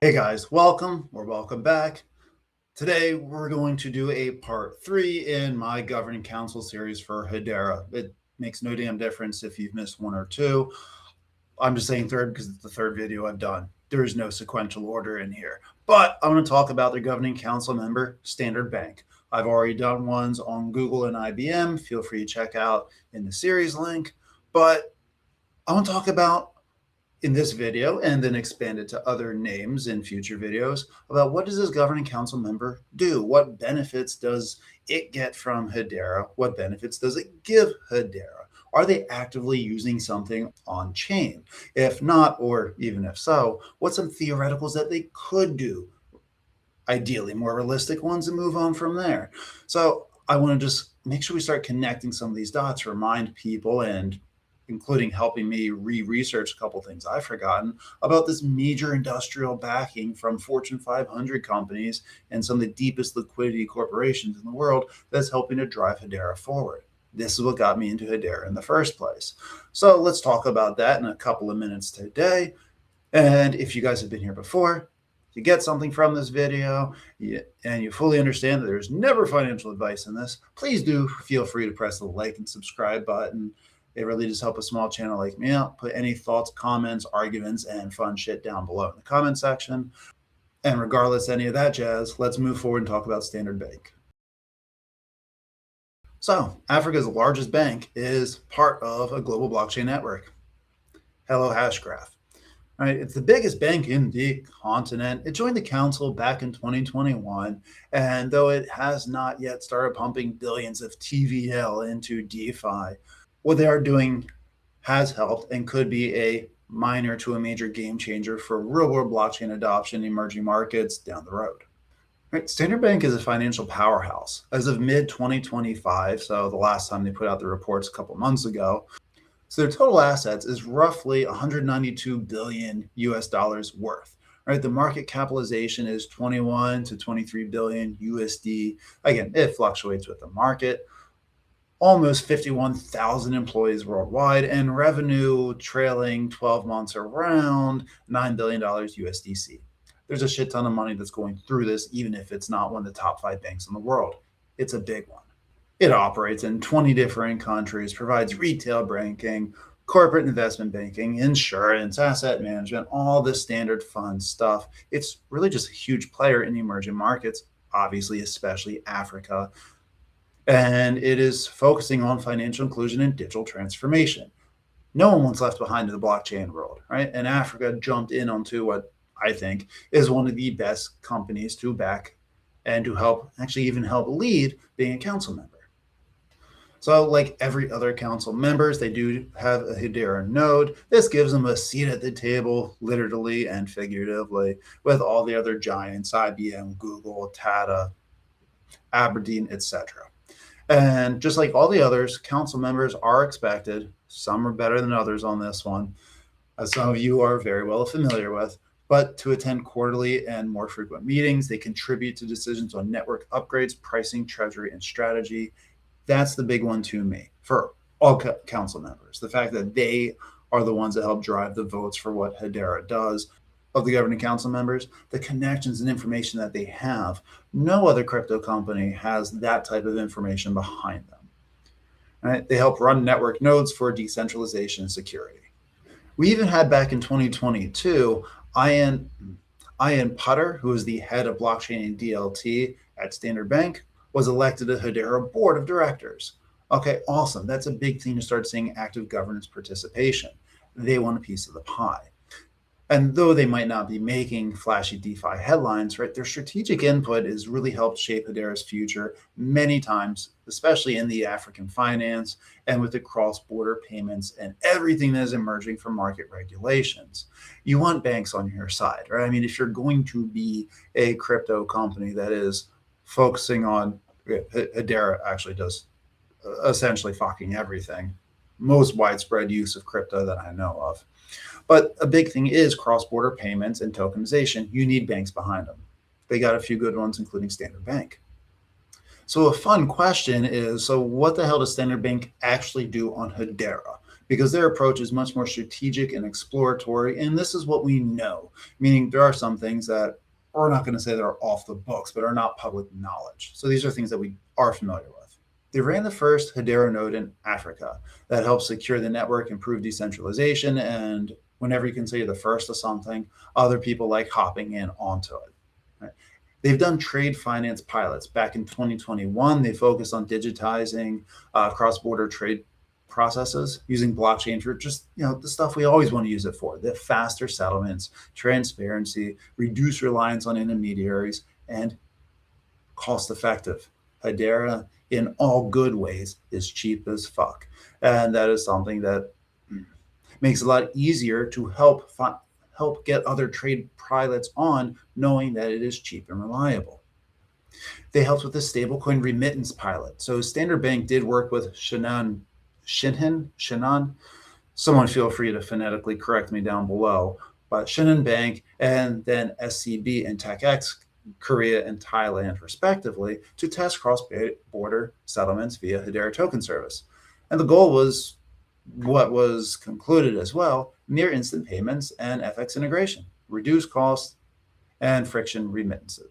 Hey guys, welcome or welcome back. Today we're going to do a part 3 in my Governing Council series for Hedera. It makes no damn difference if you've missed one or two. I'm just saying third because it's the third video I've done. There is no sequential order in here. But I want to talk about the Governing Council member, Standard Bank. I've already done ones on Google and IBM. Feel free to check out in the series link. But I want to talk about in this video and then expand it to other names in future videos about what does this governing council member do? What benefits does it get from Hedera? What benefits does it give Hedera? Are they actively using something on chain? If not, or even if so, what's some theoreticals that they could do? Ideally, more realistic ones and move on from there. So I want to just make sure we start connecting some of these dots, remind people, and including helping me research a couple things I've forgotten about this major industrial backing from Fortune 500 companies and some of the deepest liquidity corporations in the world that's helping to drive Hedera forward. This is what got me into Hedera in the first place. So let's talk about that in a couple of minutes today. And if you guys have been here before, you get something from this video and you fully understand that there's never financial advice in this, please do feel free to press the like and subscribe button. It really just helps a small channel like me out. Put any thoughts, comments, arguments, and fun shit down below in the comment section. And regardless of any of that jazz, let's move forward and talk about Standard Bank. So Africa's largest bank is part of a global blockchain network. Hello, Hashgraph. Right, it's the biggest bank in the continent. It joined the council back in 2021, and though it has not yet started pumping billions of TVL into DeFi, what they are doing has helped and could be a minor to a major game changer for real-world blockchain adoption in emerging markets down the road. Right, Standard Bank is a financial powerhouse. As of mid-2025, so the last time they put out the reports a couple months ago, so their total assets is roughly 192 billion US dollars worth. Right, the market capitalization is 21 to 23 billion USD. Again, it fluctuates with the market. Almost 51,000 employees worldwide, and revenue trailing 12 months around $9 billion USDC. There's a shit ton of money that's going through this, even if it's not one of the top 5 banks in the world. It's a big one. It operates in 20 different countries, provides retail banking, corporate investment banking, insurance, asset management, all the standard fund stuff. It's really just a huge player in the emerging markets, obviously, especially Africa. And it is focusing on financial inclusion and digital transformation. No one was left behind in the blockchain world, right? And Africa jumped in onto what I think is one of the best companies to back and to help, actually even help lead being a council member. So like every other council members, they do have a Hedera node. This gives them a seat at the table, literally and figuratively, with all the other giants, IBM, Google, Tata, Aberdeen, etc. And just like all the others, council members are expected, some are better than others on this one, as some of you are very well familiar with, but to attend quarterly and more frequent meetings. They contribute to decisions on network upgrades, pricing, treasury, and strategy. That's the big one to me for all council members. The fact that they are the ones that help drive the votes for what Hedera does. Of the governing council members, the connections and information that they have, no other crypto company has that type of information behind them. Right? They help run network nodes for decentralization and security. We even had back in 2022, Ian Putter, who is the head of blockchain and DLT at Standard Bank, was elected to Hedera board of directors. Okay, awesome. That's a big thing to start seeing active governance participation. They want a piece of the pie. And though they might not be making flashy DeFi headlines, right, their strategic input has really helped shape Hedera's future many times, especially in the African finance and with the cross-border payments and everything that is emerging from market regulations. You want banks on your side, right? I mean, if you're going to be a crypto company that is focusing on, Hedera actually does essentially fucking everything, most widespread use of crypto that I know of. But a big thing is cross-border payments and tokenization. You need banks behind them. They got a few good ones, including Standard Bank. So a fun question is, so what the hell does Standard Bank actually do on Hedera? because their approach is much more strategic and exploratory. And this is what we know, meaning there are some things that we're not going to say that are off the books, but are not public knowledge. So these are things that we are familiar with. They ran the first Hedera node in Africa that helps secure the network, improve decentralization, and whenever you can say you're the first of something, other people like hopping in onto it. Right? They've done trade finance pilots. Back in 2021, they focused on digitizing cross-border trade processes using blockchain for just the stuff we always want to use it for: the faster settlements, transparency, reduce reliance on intermediaries, and cost effective. Hedera, in all good ways, is cheap as fuck. And that is something that makes it a lot easier to help get other trade pilots on, knowing that it is cheap and reliable. They helped with the stablecoin remittance pilot. So Standard Bank did work with Shinhan. Someone feel free to phonetically correct me down below. But Shinhan Bank and then SCB and TechX, Korea and Thailand, respectively, to test cross-border settlements via Hedera token service. And the goal was what was concluded as well: near instant payments and FX integration, reduce costs and friction remittances.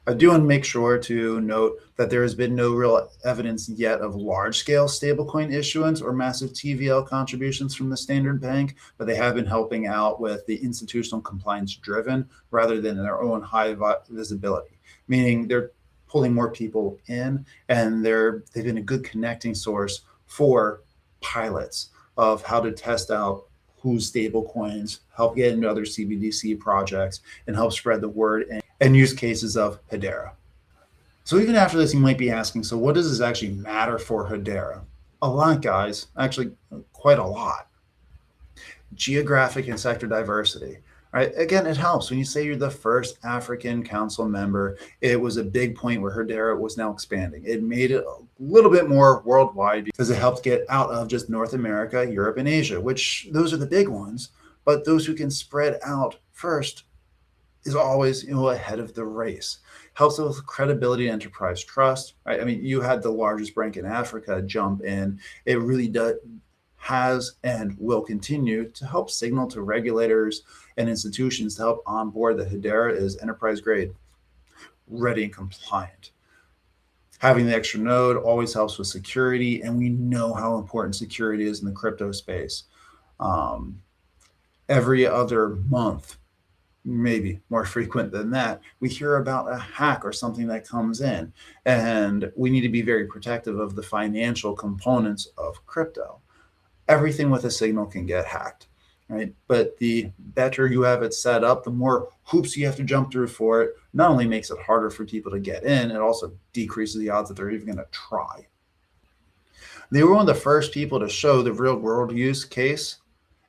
I do want to make sure to note that there has been no real evidence yet of large-scale stablecoin issuance or massive TVL contributions from the Standard Bank, but they have been helping out with the institutional compliance driven rather than their own high visibility, meaning they're pulling more people in, and they've been a good connecting source for pilots of how to test out whose stable coins, help get into other CBDC projects, and help spread the word and use cases of Hedera. So even after this, you might be asking, so what does this actually matter for Hedera? A lot, guys, actually quite a lot. Geographic and sector diversity. Right? Again, it helps when you say you're the first African council member. It was a big point where Hedera was now expanding. It made it a little bit more worldwide because it helped get out of just North America, Europe, and Asia, which those are the big ones. But those who can spread out first is always ahead of the race. Helps with credibility and enterprise trust. Right? I mean, you had the largest bank in Africa jump in. It really has and will continue to help signal to regulators and institutions to help onboard that Hedera is enterprise grade, ready, and compliant. Having the extra node always helps with security, and we know how important security is in the crypto space. Every other month, maybe more frequent than that, we hear about a hack or something that comes in, and we need to be very protective of the financial components of crypto. Everything with a signal can get hacked, right? But the better you have it set up, the more hoops you have to jump through for it. Not only makes it harder for people to get in, it also decreases the odds that they're even going to try. They were one of the first people to show the real world use case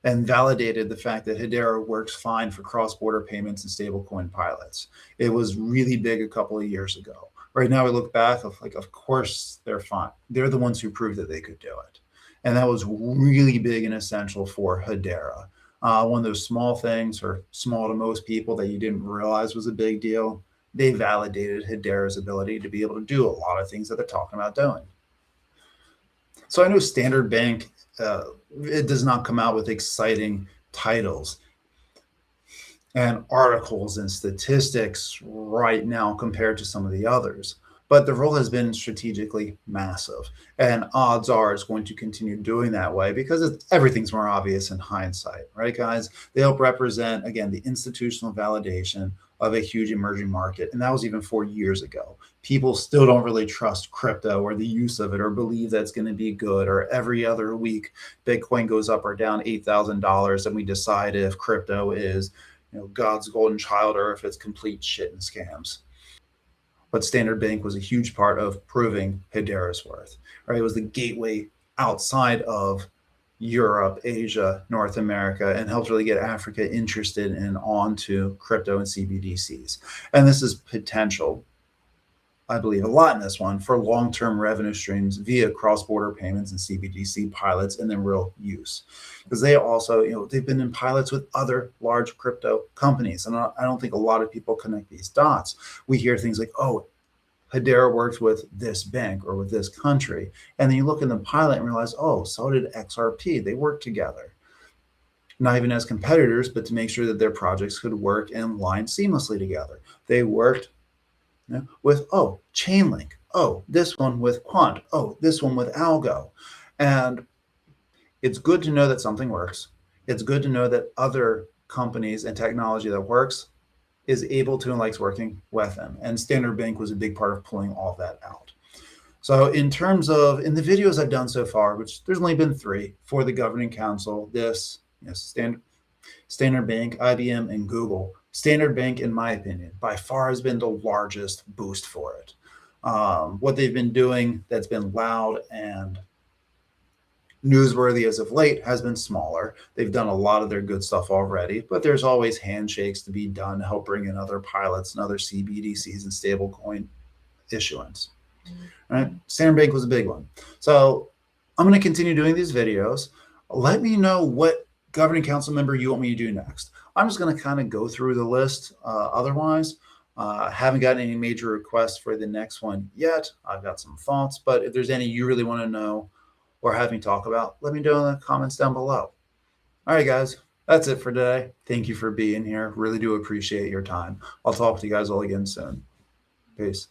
and validated the fact that Hedera works fine for cross-border payments and stablecoin pilots. It was really big a couple of years ago. Right now we look back of course they're fine. They're the ones who proved that they could do it. And that was really big and essential for Hedera. One of those small things, or small to most people, that you didn't realize was a big deal. They validated Hedera's ability to be able to do a lot of things that they're talking about doing. So I know Standard Bank, it does not come out with exciting titles and articles and statistics right now compared to some of the others. But the role has been strategically massive, and odds are it's going to continue doing that way because everything's more obvious in hindsight, right, guys? They help represent, again, the institutional validation of a huge emerging market, and that was even 4 years ago. People still don't really trust crypto or the use of it, or believe that it's going to be good, or every other week Bitcoin goes up or down $8,000, and we decide if crypto is God's golden child or if it's complete shit and scams. But Standard Bank was a huge part of proving Hedera's worth. Right? It was the gateway outside of Europe, Asia, North America, and helped really get Africa interested in onto crypto and CBDCs. And this is potential, I believe a lot in this one, for long-term revenue streams via cross-border payments and CBDC pilots and then real use. Because they also, they've been in pilots with other large crypto companies. And I don't think a lot of people connect these dots. We hear things like, oh, Hedera worked with this bank or with this country. And then you look in the pilot and realize, oh, so did XRP. They worked together. Not even as competitors, but to make sure that their projects could work and line seamlessly together. They worked with, oh, Chainlink. Oh, this one with Quant. Oh, this one with Algo. And it's good to know that something works. It's good to know that other companies and technology that works is able to and likes working with them. And Standard Bank was a big part of pulling all that out. So in terms of, in the videos I've done so far, which there's only been 3 for the Governing Council, this, Standard Bank, IBM, and Google. Standard Bank, in my opinion, by far has been the largest boost for it. What they've been doing that's been loud and newsworthy as of late has been smaller. They've done a lot of their good stuff already, but there's always handshakes to be done to help bring in other pilots and other CBDCs and stablecoin issuance. Right? Standard Bank was a big one. So I'm going to continue doing these videos. Let me know what Governing Council member you want me to do next. I'm just going to kind of go through the list. Otherwise, haven't gotten any major requests for the next one yet. I've got some thoughts, but if there's any you really want to know or have me talk about, let me know in the comments down below. All right, guys, that's it for today. Thank you for being here. Really do appreciate your time. I'll talk to you guys all again soon. Peace.